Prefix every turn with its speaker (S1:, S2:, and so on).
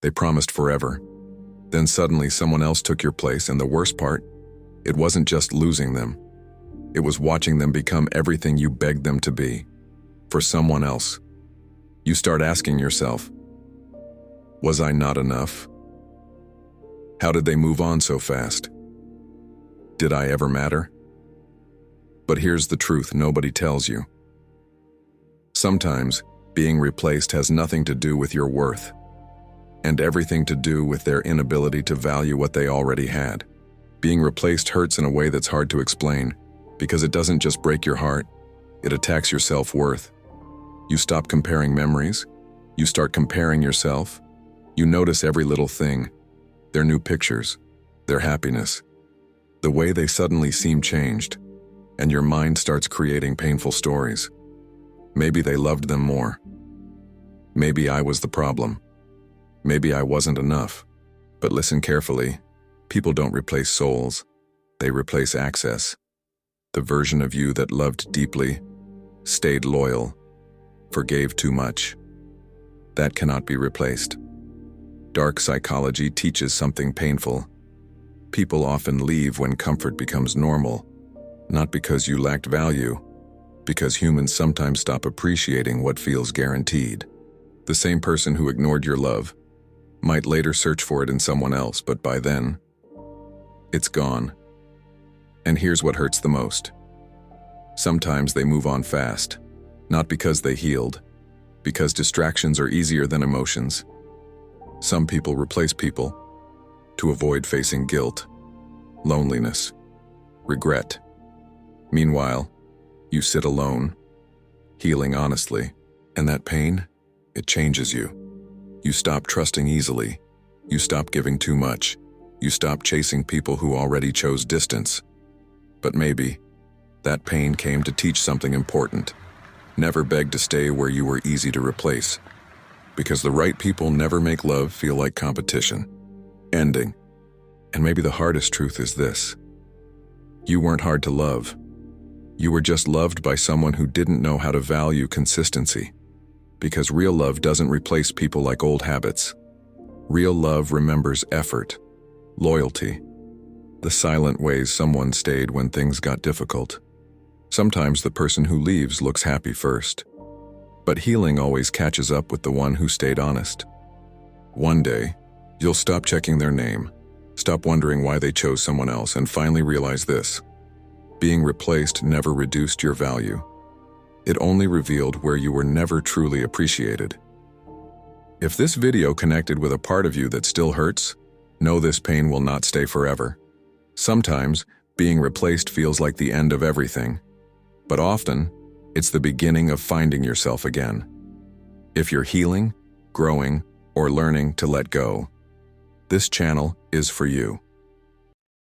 S1: They promised forever. Then suddenly someone else took your place, and the worst part, it wasn't just losing them. It was watching them become everything you begged them to be, for someone else. You start asking yourself, was I not enough? How did they move on so fast? Did I ever matter? But here's the truth nobody tells you. Sometimes, being replaced has nothing to do with your worth, and everything to do with their inability to value what they already had. Being replaced hurts in a way that's hard to explain, because it doesn't just break your heart, it attacks your self-worth. You stop comparing memories, you start comparing yourself, you notice every little thing, their new pictures, their happiness, the way they suddenly seem changed, and your mind starts creating painful stories. Maybe they loved them more. Maybe I was the problem. Maybe I wasn't enough. But listen carefully. People don't replace souls. They replace access. The version of you that loved deeply, stayed loyal, forgave too much. That cannot be replaced. Dark psychology teaches something painful. People often leave when comfort becomes normal, not because you lacked value, because humans sometimes stop appreciating what feels guaranteed. The same person who ignored your love might later search for it in someone else, but by then, it's gone. And here's what hurts the most. Sometimes they move on fast, not because they healed, because distractions are easier than emotions. Some people replace people to avoid facing guilt, loneliness, regret. Meanwhile, you sit alone, healing honestly, and that pain, it changes you. You stop trusting easily. You stop giving too much. You stop chasing people who already chose distance. But maybe that pain came to teach something important. Never beg to stay where you were easy to replace. Because the right people never make love feel like competition. Ending. And maybe the hardest truth is this. You weren't hard to love. You were just loved by someone who didn't know how to value consistency. Because real love doesn't replace people like old habits. Real love remembers effort, loyalty, the silent ways someone stayed when things got difficult. Sometimes the person who leaves looks happy first, but healing always catches up with the one who stayed honest. One day, you'll stop checking their name, stop wondering why they chose someone else, and finally realize this. Being replaced never reduced your value. It only revealed where you were never truly appreciated. If this video connected with a part of you that still hurts, know this pain will not stay forever. Sometimes, being replaced feels like the end of everything, but often, it's the beginning of finding yourself again. If you're healing, growing, or learning to let go, this channel is for you.